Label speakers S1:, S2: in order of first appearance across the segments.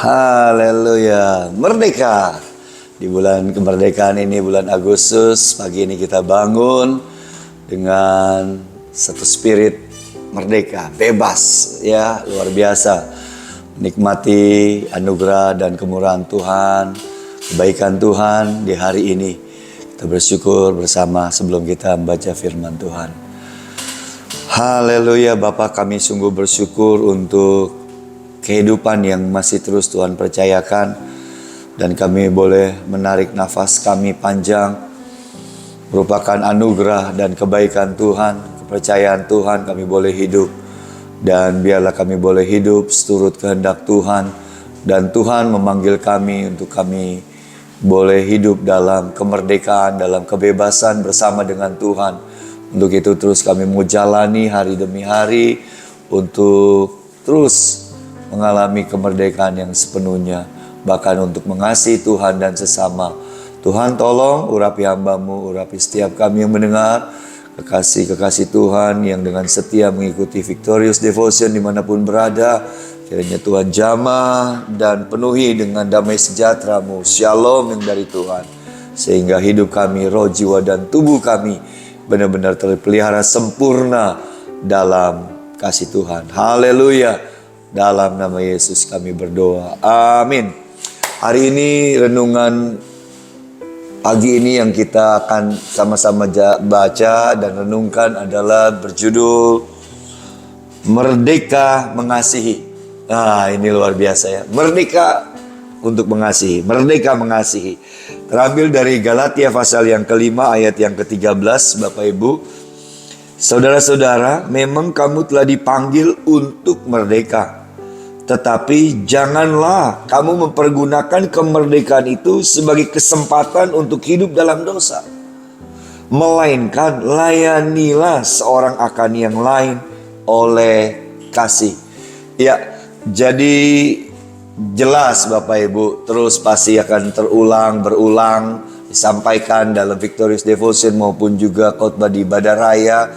S1: Haleluya, merdeka. Di bulan kemerdekaan ini, bulan Agustus, pagi ini kita bangun dengan satu spirit merdeka, bebas, ya, luar biasa. Menikmati anugerah dan kemurahan Tuhan, kebaikan Tuhan di hari ini. Kita bersyukur bersama sebelum kita membaca firman Tuhan. Haleluya, Bapa, kami sungguh bersyukur untuk kehidupan yang masih terus Tuhan percayakan, dan kami boleh menarik nafas kami panjang, merupakan anugerah dan kebaikan Tuhan, kepercayaan Tuhan kami boleh hidup. Dan biarlah kami boleh hidup seturut kehendak Tuhan, dan Tuhan memanggil kami untuk kami boleh hidup dalam kemerdekaan, dalam kebebasan bersama dengan Tuhan. Untuk itu terus kami mau jalani hari demi hari untuk terus mengalami kemerdekaan yang sepenuhnya, bahkan untuk mengasihi Tuhan dan sesama. Tuhan tolong urapi hamba-Mu, urapi setiap kami yang mendengar, kekasih-kekasih Tuhan yang dengan setia mengikuti Victorious Devotion dimanapun berada. Kiranya Tuhan jamah dan penuhi dengan damai sejahtera-Mu, shalom yang dari Tuhan, sehingga hidup kami, roh, jiwa, dan tubuh kami benar-benar terpelihara sempurna dalam kasih Tuhan. Haleluya. Dalam nama Yesus kami berdoa. Amin. Hari ini renungan pagi ini yang kita akan sama-sama baca dan renungkan adalah berjudul Merdeka Mengasihi. Nah, ini luar biasa ya. Merdeka untuk mengasihi. Merdeka mengasihi. Terambil dari Galatia pasal yang kelima ayat yang ke-13, Bapak Ibu. Saudara-saudara, memang kamu telah dipanggil untuk merdeka. Tetapi janganlah kamu mempergunakan kemerdekaan itu sebagai kesempatan untuk hidup dalam dosa. Melainkan layanilah seorang akan yang lain oleh kasih. Ya, jadi jelas Bapak Ibu, terus pasti akan berulang disampaikan dalam Victorious Devotion maupun juga khotbah di ibadah raya,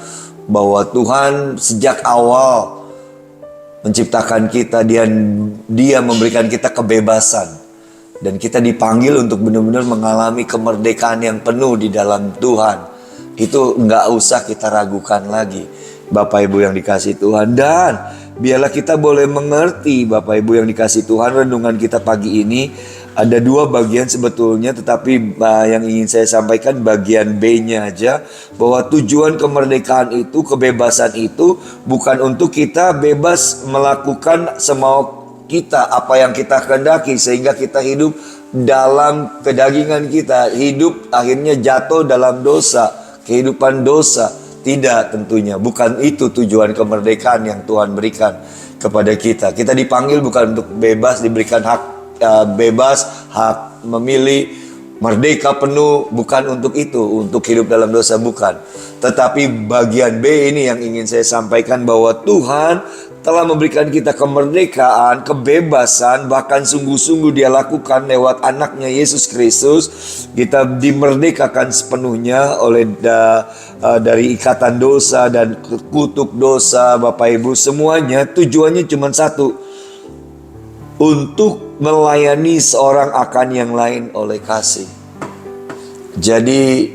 S1: bahwa Tuhan sejak awal menciptakan kita, dia memberikan kita kebebasan, dan kita dipanggil untuk benar-benar mengalami kemerdekaan yang penuh di dalam Tuhan. Itu nggak usah kita ragukan lagi, Bapak Ibu yang dikasihi Tuhan. Dan biarlah kita boleh mengerti, Bapak Ibu yang dikasihi Tuhan, renungan kita pagi ini ada dua bagian sebetulnya, tetapi yang ingin saya sampaikan bagian B-nya aja, bahwa tujuan kemerdekaan itu, kebebasan itu bukan untuk kita bebas melakukan semau kita, apa yang kita kehendaki, sehingga kita hidup dalam kedagingan kita, hidup akhirnya jatuh dalam dosa, kehidupan dosa. Tidak, tentunya bukan itu tujuan kemerdekaan yang Tuhan berikan kepada kita. Kita dipanggil bukan untuk bebas, diberikan hak bebas, hak memilih, merdeka penuh, bukan untuk itu, untuk hidup dalam dosa, bukan. Tetapi bagian B ini yang ingin saya sampaikan, bahwa Tuhan telah memberikan kita kemerdekaan, kebebasan, bahkan sungguh-sungguh Dia lakukan lewat anaknya Yesus Kristus. Kita dimerdekakan sepenuhnya oleh dari ikatan dosa dan kutuk dosa, Bapak Ibu. Semuanya tujuannya cuma satu, untuk melayani seorang akan yang lain oleh kasih. Jadi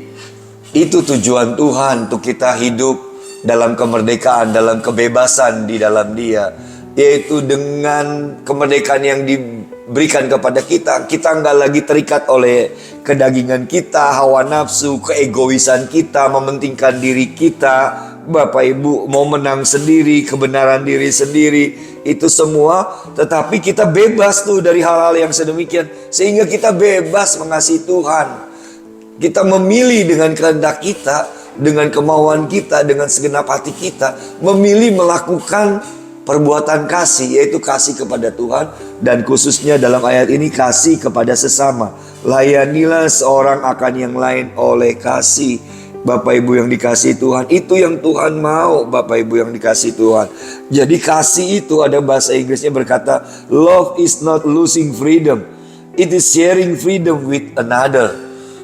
S1: itu tujuan Tuhan, untuk kita hidup dalam kemerdekaan, dalam kebebasan di dalam Dia, yaitu dengan kemerdekaan yang diberikan kepada kita. Kita nggak lagi terikat oleh kedagingan kita, hawa nafsu, keegoisan kita, mementingkan diri kita, Bapak Ibu, mau menang sendiri, kebenaran diri sendiri, itu semua. Tetapi kita bebas tuh dari hal-hal yang sedemikian, sehingga kita bebas mengasihi Tuhan. Kita memilih dengan kehendak kita, dengan kemauan kita, dengan segenap hati kita, memilih melakukan perbuatan kasih, yaitu kasih kepada Tuhan, dan khususnya dalam ayat ini kasih kepada sesama. Layanilah seorang akan yang lain oleh kasih. Bapak Ibu yang dikasihi Tuhan, itu yang Tuhan mau, Bapak Ibu yang dikasihi Tuhan. Jadi kasih itu, ada bahasa Inggrisnya berkata, love is not losing freedom, it is sharing freedom with another.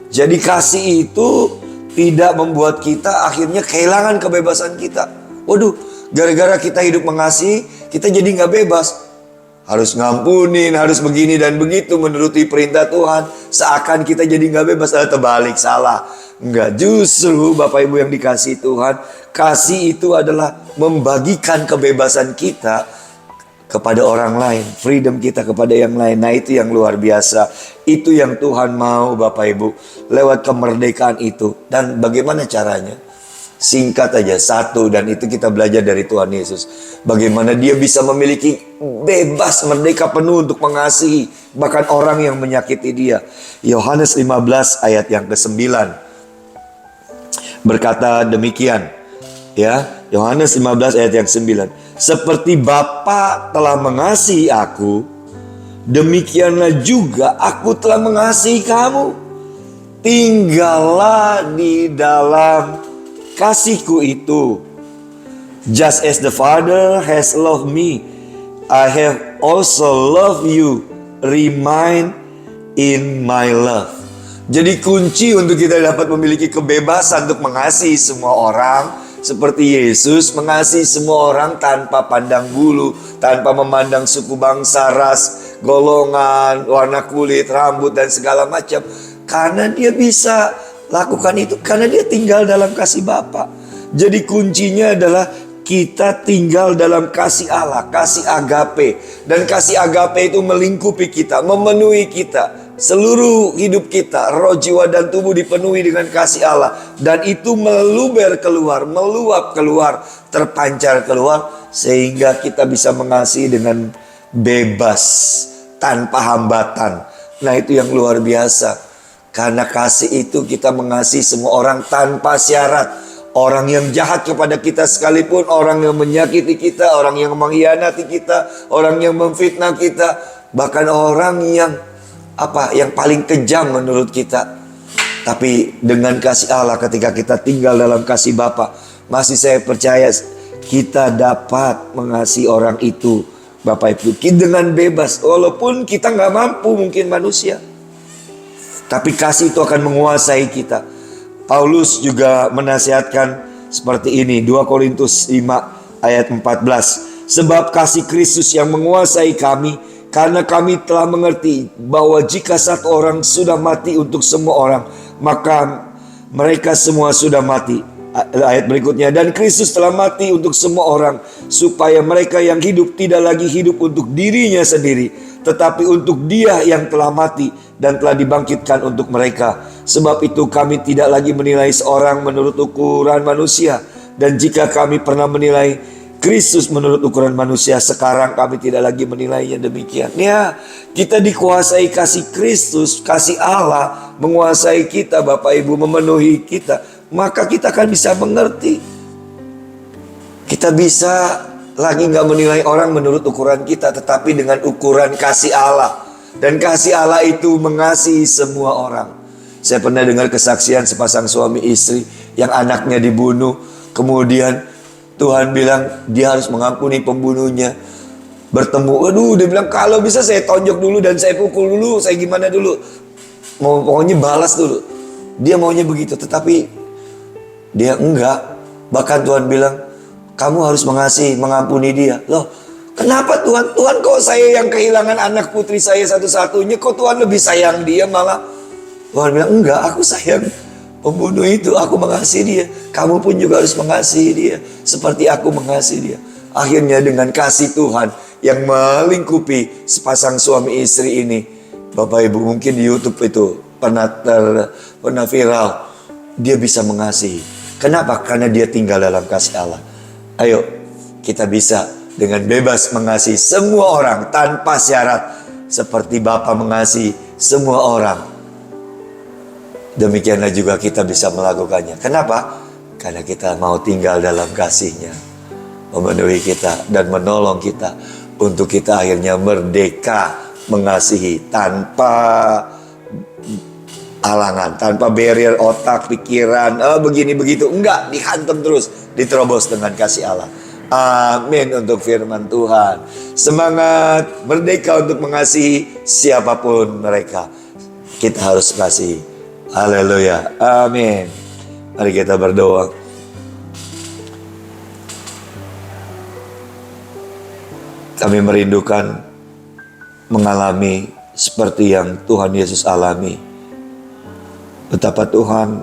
S1: Jadi kasih itu tidak membuat kita akhirnya kehilangan kebebasan kita. Waduh, gara-gara kita hidup mengasihi, kita jadi nggak bebas. harus ngampunin, harus begini dan begitu, menuruti perintah Tuhan. Seakan kita jadi nggak bebas. Terbalik, salah. Enggak, justru Bapak Ibu yang dikasihi Tuhan, kasih itu adalah membagikan kebebasan kita kepada orang lain, freedom kita kepada yang lain. Nah, itu yang luar biasa. Itu yang Tuhan mau Bapak Ibu, lewat kemerdekaan itu. Dan bagaimana caranya? Singkat aja, satu, dan itu kita belajar dari Tuhan Yesus. Bagaimana dia bisa memiliki bebas, merdeka penuh untuk mengasihi bahkan orang yang menyakiti dia. Yohanes 15 ayat yang ke-9 berkata demikian. Ya, Yohanes 15 ayat yang 9. Seperti Bapa telah mengasihi aku, demikianlah juga aku telah mengasihi kamu. Tinggallah di dalam kasihku itu. Just as the Father has loved me, I have also loved you. Remain in my love. Jadi kunci untuk kita dapat memiliki kebebasan untuk mengasihi semua orang, seperti Yesus mengasihi semua orang tanpa pandang bulu, tanpa memandang suku, bangsa, ras, golongan, warna kulit, rambut, dan segala macam. Karena dia bisa lakukan itu, karena dia tinggal dalam kasih Bapa. Jadi kuncinya adalah kita tinggal dalam kasih Allah, kasih agape. Dan kasih agape itu melingkupi kita, memenuhi kita. Seluruh hidup kita, roh, jiwa, dan tubuh dipenuhi dengan kasih Allah. Dan itu meluber keluar, meluap keluar, terpancar keluar. Sehingga kita bisa mengasihi dengan bebas, tanpa hambatan. Nah, itu yang luar biasa. Karena kasih itu kita mengasihi semua orang tanpa syarat. Orang yang jahat kepada kita sekalipun, orang yang menyakiti kita, orang yang mengkhianati kita, orang yang memfitnah kita, bahkan orang yang paling kejam menurut kita. Tapi dengan kasih Allah, ketika kita tinggal dalam kasih Bapa, masih saya percaya kita dapat mengasihi orang itu, Bapak Ibu, dengan bebas. Walaupun kita nggak mampu, mungkin manusia, tapi kasih itu akan menguasai kita. Paulus juga menasihatkan seperti ini, 2 Korintus 5 ayat 14. Sebab kasih Kristus yang menguasai kami, karena kami telah mengerti bahwa jika satu orang sudah mati untuk semua orang, maka mereka semua sudah mati. Ayat berikutnya, dan Kristus telah mati untuk semua orang, supaya mereka yang hidup tidak lagi hidup untuk dirinya sendiri, tetapi untuk Dia yang telah mati dan telah dibangkitkan untuk mereka. Sebab itu kami tidak lagi menilai seorang menurut ukuran manusia. Dan jika kami pernah menilai Kristus menurut ukuran manusia, sekarang kami tidak lagi menilainya demikian. Ya, kita dikuasai kasih Kristus, kasih Allah menguasai kita, Bapak Ibu, memenuhi kita. Maka kita akan bisa mengerti. Kita bisa lagi gak menilai orang menurut ukuran kita, tetapi dengan ukuran kasih Allah. Dan kasih Allah itu mengasihi semua orang. Saya pernah dengar kesaksian sepasang suami istri yang anaknya dibunuh. Kemudian Tuhan bilang dia harus mengampuni pembunuhnya. Bertemu, dia bilang kalau bisa saya tonjok dulu dan saya pukul dulu, saya gimana dulu. Pokoknya balas dulu. Dia maunya begitu, tetapi dia enggak. Bahkan Tuhan bilang, kamu harus mengasihi, mengampuni dia. Loh, kenapa Tuhan? Tuhan, kok saya yang kehilangan anak putri saya satu-satunya, kok Tuhan lebih sayang dia malah? Tuhan bilang, enggak, aku sayang pembunuh itu, aku mengasihi dia. Kamu pun juga harus mengasihi dia, seperti aku mengasihi dia. Akhirnya dengan kasih Tuhan yang melingkupi sepasang suami istri ini, Bapak Ibu, mungkin di YouTube itu pernah viral. Dia bisa mengasihi. Kenapa? Karena dia tinggal dalam kasih Allah. Ayo, kita bisa dengan bebas mengasihi semua orang tanpa syarat, seperti Bapa mengasihi semua orang. Demikianlah juga kita bisa melakukannya. Kenapa? Karena kita mau tinggal dalam kasih-Nya, memenuhi kita dan menolong kita untuk kita akhirnya merdeka mengasihi tanpa halangan, tanpa barrier otak, pikiran, begini begitu. Enggak, dihantam terus, diterobos dengan kasih Allah. Amin untuk firman Tuhan. Semangat merdeka untuk mengasihi siapapun mereka. Kita harus kasih. Haleluya, amin. Mari kita berdoa. Kami merindukan mengalami seperti yang Tuhan Yesus alami. Betapa Tuhan,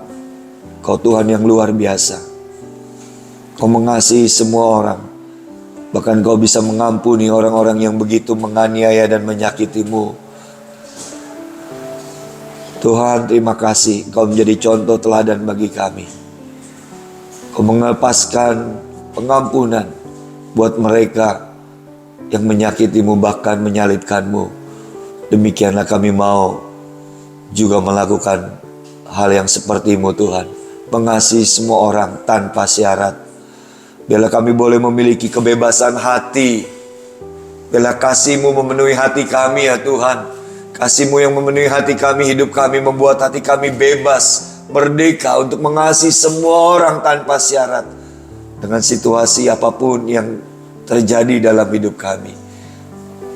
S1: Kau Tuhan yang luar biasa. Kau mengasihi semua orang. Bahkan Kau bisa mengampuni orang-orang yang begitu menganiaya dan menyakitimu. Tuhan, terima kasih Kau menjadi contoh teladan bagi kami. Kau melepaskan pengampunan buat mereka yang menyakitimu bahkan menyalibkanmu. Demikianlah kami mau juga melakukan hal yang sepertimu Tuhan. Mengasihi semua orang tanpa syarat. Biarlah kami boleh memiliki kebebasan hati. Biarlah kasih-Mu memenuhi hati kami ya Tuhan. Kasih-Mu yang memenuhi hati kami, hidup kami, membuat hati kami bebas, merdeka untuk mengasihi semua orang tanpa syarat. Dengan situasi apapun yang terjadi dalam hidup kami.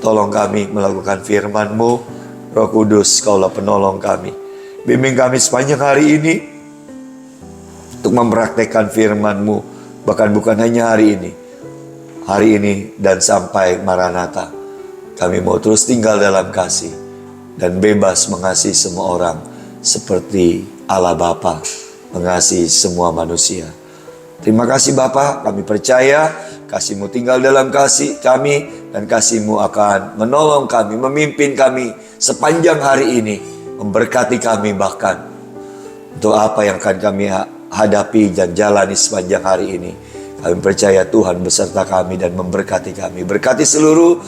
S1: Tolong kami melakukan firman-Mu. Roh Kudus, Kaulah penolong kami. Bimbing kami sepanjang hari ini untuk mempraktekkan firman-Mu. Bahkan bukan hanya hari ini dan sampai Maranatha. Kami mau terus tinggal dalam kasih dan bebas mengasihi semua orang seperti Allah Bapa mengasihi semua manusia. Terima kasih Bapa, kami percaya kasih-Mu tinggal dalam kasih kami dan kasih-Mu akan menolong kami, memimpin kami sepanjang hari ini, memberkati kami bahkan untuk apa yang akan kami hadapi dan jalani sepanjang hari ini. Kami percaya Tuhan beserta kami dan memberkati kami. Berkati seluruh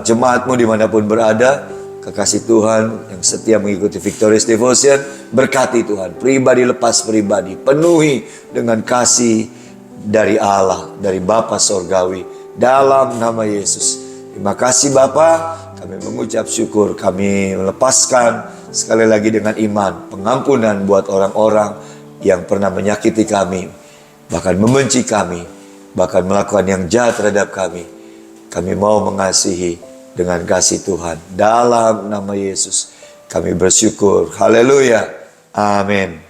S1: jemaat-Mu dimanapun berada. Kekasih Tuhan yang setia mengikuti Victorious Devotion, berkati Tuhan, pribadi lepas pribadi, penuhi dengan kasih dari Allah, dari Bapa Sorgawi, dalam nama Yesus. Terima kasih Bapa, kami mengucap syukur, kami melepaskan sekali lagi dengan iman, pengampunan buat orang-orang yang pernah menyakiti kami, bahkan membenci kami, bahkan melakukan yang jahat terhadap kami. Kami mau mengasihi dengan kasih Tuhan. Dalam nama Yesus kami bersyukur. Haleluya. Amin.